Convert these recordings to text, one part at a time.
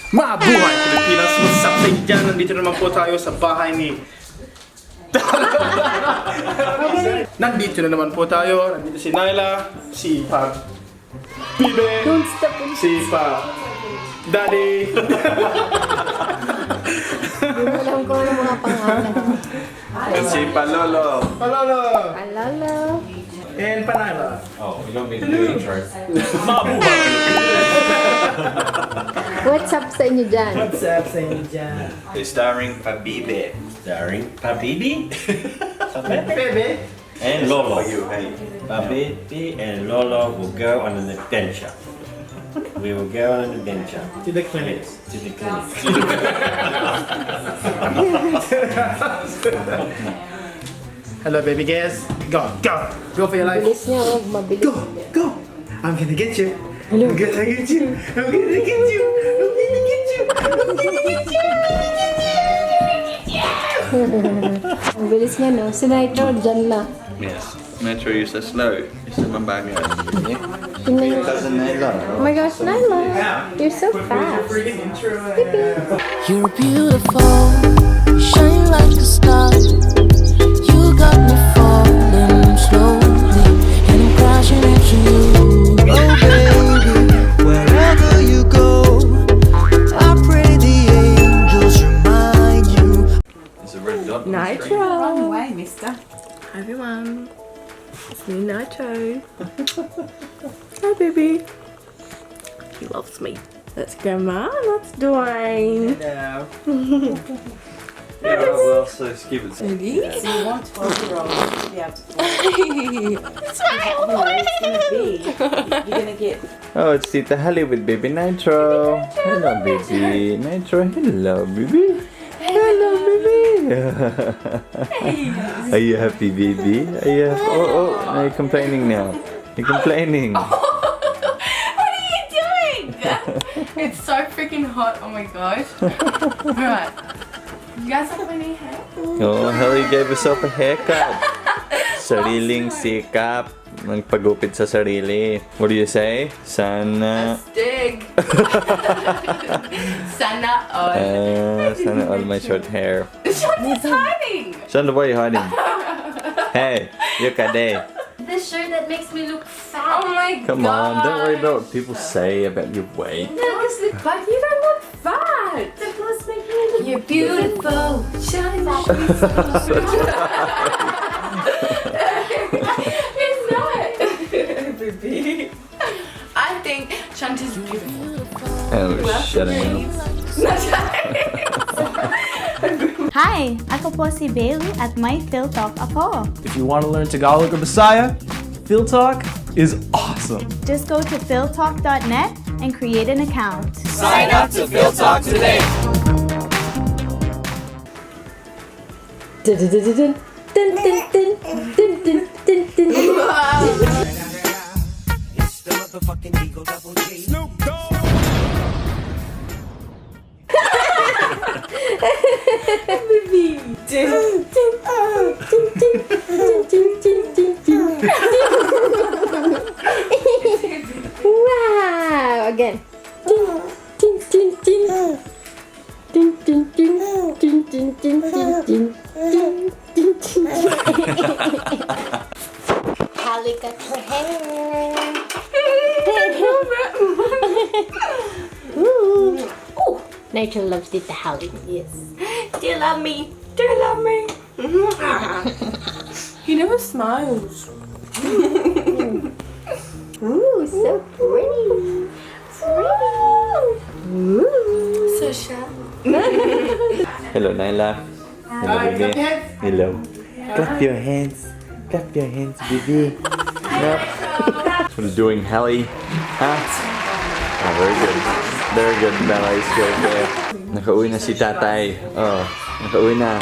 Mabuhay Pilipinas! What's up sa dyan? Nandito naman po tayo sa bahay ni... Nandito na naman po tayo. Nandito si Nyla, si Pag Bibe, Don't stop it. si Pa Daddy. Alam ko ng mga pangalan. Si Palolo. Palolo. Alala. And Panayla. Oh, we don't need to do intros. Mabuhay What's up sa inyo dyan? What's up sa inyo dyan? Starring Pabibe. Starring Pabibi Bebe. and Lolo. You, hey. Pabibi and Lolo will go on an adventure. We will go on an adventure. To the clinic. To the clinic. Hello baby guys. Go, go. Go for your life. Bilis niya, oh, mabilis. Go, go. I'm gonna get you. I'm gonna get you. I'm gonna get you. I'm gonna get you. I'm gonna get you. Ang bilis niya, no? Si Nitro, dyan na. Yes. Metro, you're so slow. You're so mambaga. Tingnan niyo. Doesn't Nyla. Oh my gosh, Nyla. You're so fast. You're beautiful, shine like a star. You got me falling slowly, and I'm crashing into you. Oh baby, wherever you go, I pray the angels remind you. It's a red dot. Nitro. Wrong way, mister. Hi everyone. It's me, Nitro. Hi baby. He loves me. That's Grandma. That's Dwayne. Yeah, well, so skip it. So you want 12-year-olds to be able to Smile! It's going to be, you're going to get... Oh, it's Tita Hallie with baby Nitro. Hello, baby Nitro. Hello, baby. Hello, baby. Are you happy, baby? Are you happy? Oh, are you complaining now? You're complaining. What are you doing? It's so freaking hot. Oh my gosh. Alright. You guys have any hair? Oh, Hallie gave herself a haircut. Sariling sikap. Magpagupit sa sarili. What do you say? Sana... Dig. Sana all. Sana all my short hair. Shonda's hiding. Shonda, why are you hiding? Hey, Yukade. The shirt that makes me look fat. Oh my god. Come on, don't worry about what people say about your weight. But you don't look fat. The clothes make me look. You're beautiful. Shine like It's not. Baby. I think Shanta's beautiful. Oh, shut up. Hi! Ako po si Bailey at may Phil Talk ako. If you want to learn Tagalog or Bisaya, Phil Talk is awesome. Just go to philtalk.net and create an account. Sign up to Phil Talk today. Dun, dun, dun, dun, dun, dun, dun, dun, dun, dun, dun. Baby. Dun, dun, dun, dun, dun, dun, dun, dun. Wow! Again. Dun, dun, dun, dun. Dun, dun, dun, dun, dun, dun, dun, dun. Dun, dun, dun, dun. Hallie got her hair. Ooh. Ooh. Nature loves Tita Hallie. Yes. Do you love me? Do you love me? He never smiles. Ooh, so pretty. Ooh. So shy. Hello, Nyla. Hello, baby. Hello. Clap your hands. Clap your hands, baby. Clap. What are you doing, Hallie? Huh? Oh, very good. Very good. Nice good there. Nakauwi na si tatay. Oh, nakauwi na.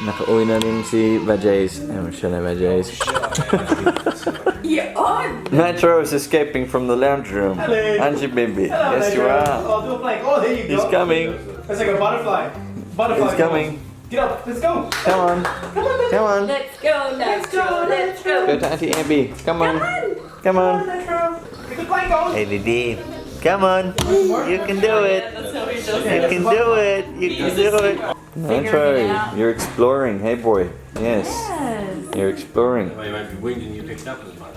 Nakauwi na rin si Vajays. Oh, siya na Vajays. You're on. Nitro is escaping from the lounge room. Aren't you, baby? Yes, you are. Oh, do a plank. Oh, there you go. He's coming. That's like a butterfly. Butterfly. He's coming. Get up. Let's go. Come on. Come on. Let's go. Let's go. Let's go. Go to Auntie Abby. Come on. Come on. Get the plank on. Hey, Didi. Come on. You can do it. You can do it. You can do it. Nitro, you're exploring. Hey boy. Yes. You're exploring. Well, you won't be whinging you picked up as much.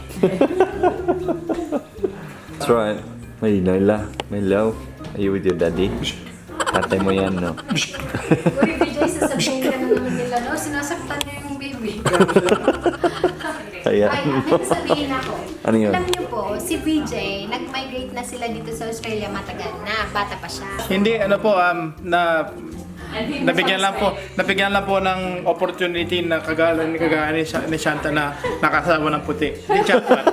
That's right. Hey, Naila. Hello. Are you with your daddy? Tatay mo yan, no? Uy, BJ, sasabihin ka na naman nila, no? Sinasaktan niya yung baby. Kaya. Ay, may sabihin ako. Ano yun? Alam niyo po, si BJ, nag-migrate na sila dito sa Australia matagal na. Bata pa siya. Hindi, ano po, nabigyan lang po ng opportunity na kagaya ni Shanta na nakasawa ng puti. Hindi jackpot.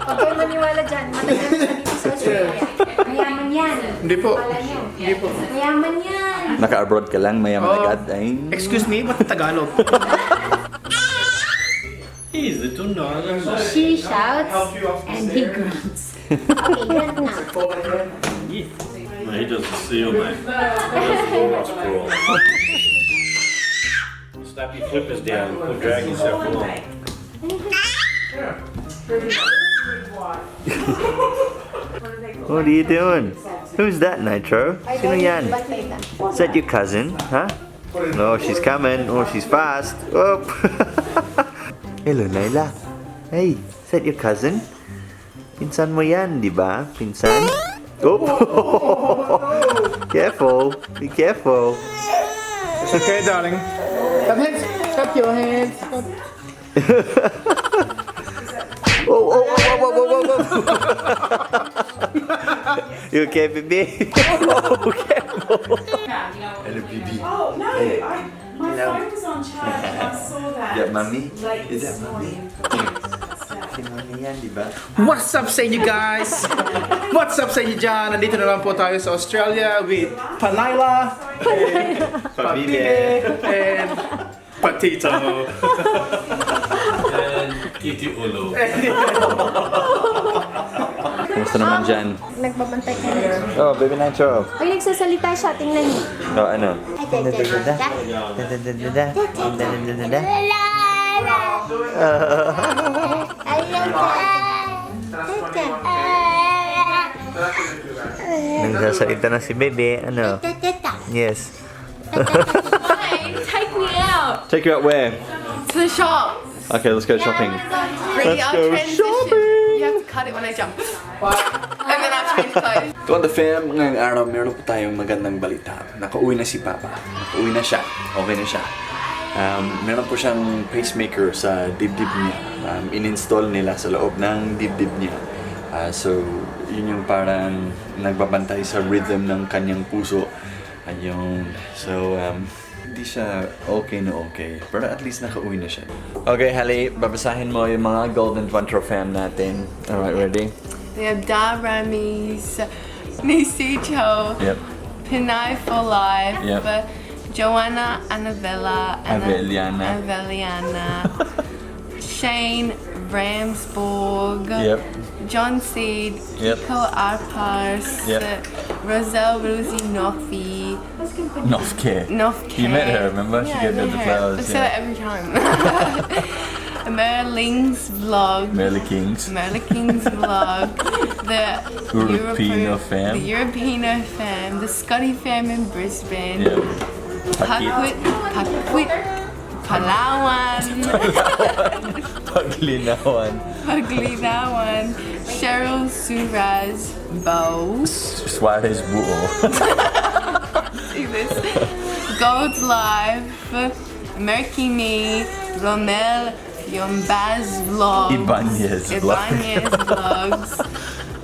Huwag kayo maniwala dyan. Matagal na siya dito sa Australia. Mayaman yan. Hindi po. Akala niyo. Hindi po. Mayaman yan. Naka-abroad ka lang, mayaman agad. Ay. Excuse me, ba't Tagalog? He's little northern boy. She shouts and he grunts. Okay, grunt now. No, he does the seal, mate. He does the walrus crawl. Slap your flippers down or drag yourself along. What are you doing? Who's that, Nitro? Sino yan? Is that your cousin? Huh? No, she's coming. Oh, she's fast. Oh. Hello, Naila. Hey, is that your cousin? Pinsan mo yan, di ba? Pinsan? Oh! Careful. Be careful. It's okay, darling. Clap hands. Clap your hands. Oh, You okay, baby? Oh, careful. Hello, baby. Oh, no. My phone was on charge and I saw that. Is that mommy? Late Is that this mommy? morning. Si mommy yan, di ba? What's up sa inyo, guys? What's up sa inyo dyan? Nandito na lang po tayo sa Australia with Panayla, Pabibe, and Patito. And Kitty Ulu. Kumusta naman dyan? Nagbabantay ka na. Oh, baby Nitro. Ay, nagsasalita siya. Tingnan niyo. Oh, ano? Nagsasalita na si baby. Ano? Yes. Fine, take me out Take you out where? to the shop. Okay, let's go shopping. Ready, Let's I'll go transition. shopping. You have to cut it when I jump. And then I'll change clothes. To the fam, ngayong araw meron po tayong magandang balita. Nakauwi na si Papa. Nakauwi na siya. Okay na siya. Meron po siyang pacemaker sa dibdib niya. In-install nila sa loob ng dibdib niya. So, yun yung parang nagbabantay sa rhythm ng kanyang puso. Ayun. So, hindi siya okay na okay. Pero at least nakauwi na siya. Okay, Hallie, babasahin mo yung mga Golden Vantro fam natin. Alright, ready? We have Dar Ramis, Nisicho, Yep. Pinay for Life, Yep. Joanna Annabella, Aveliana, Shane Ramsborg, Yep. John Seed, Yep. Kiko Arpars, Yep. Roselle Rosie Nofi, Nofke. Nofke. You met her, remember? She gave me I met the her. flowers. I say that every time. Merling's vlog. Merle Kings. Merle King's vlog, the Europino fam. the Europino fam, the Scotty fam in Brisbane, Yep. Pakwit, Palawan, Paglinawan. Paglinawan, Cheryl Suraz, Bo, Suarez Buo. see this, Gold's Live, Murky Me, Romel, Yombaz Vlogs, Ibanez Ibanez Vlogs,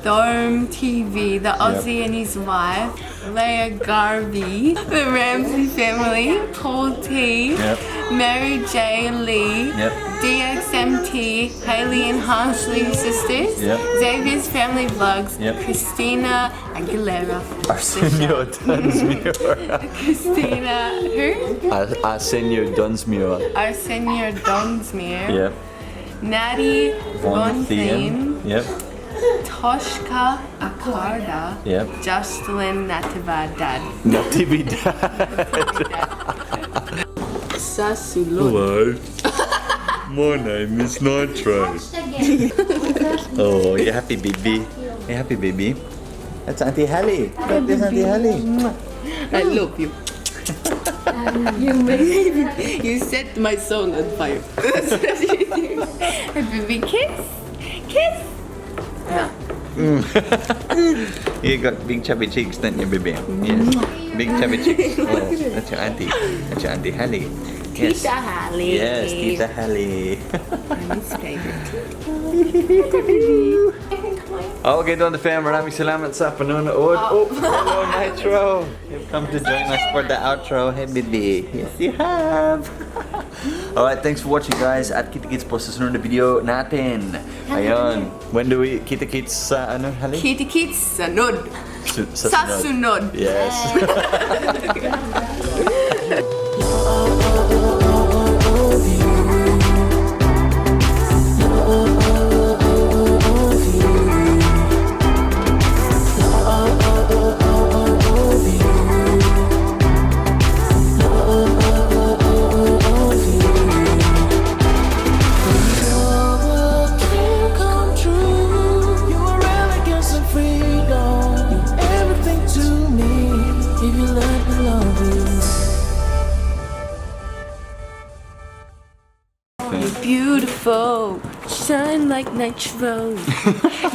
Dorm TV, the Aussie and his wife, Leia Garvey, the Ramsey family, Paul T, Yep. Mary J. Lee, Yep. DXMT, Haley and Harsley sisters, Yep. Xavier's family vlogs, Yep. Christina Aguilera, Arsenio Dunsmuir. Christina, who? Arsenio Dunsmuir. Arsenio Donsmere, Yep. Natty Von Von Thiem, Yep. Toshka Akarda, Yep. Jocelyn Nativadad. Natividad. Sasulu. Hello. My name is Nitro. Oh, you happy, baby? Hey, happy baby. That's Auntie Hallie. Look, there's Auntie Hallie. I love you. You made you set my soul on fire. That's what you do. Hey, baby, kiss. Kiss. You got big chubby cheeks, don't you, baby? Yes. Big chubby cheeks. Oh, that's your auntie. That's your Auntie Hallie. Yes. Tita Hallie. Yes, Tita Hallie. I'm his favorite. Okay, doon the fam. Maraming salamat sa panonood. Oh, hello, Nitro. You've come to join us for the outro. Hey, baby. Yes, you have. Alright, thanks for watching, guys. At Kita Kits po sa sunod na video natin. Ayun. When do we Kita Kits sa ano, Hallie? Kitty Kids, sanod. Sa sunod. Yes. Come true. You are elegance and freedom. Everything to me. If you let me love you. You're beautiful, shine like nitro.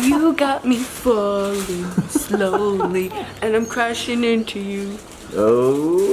You got me falling slowly, and I'm crashing into you. Oh.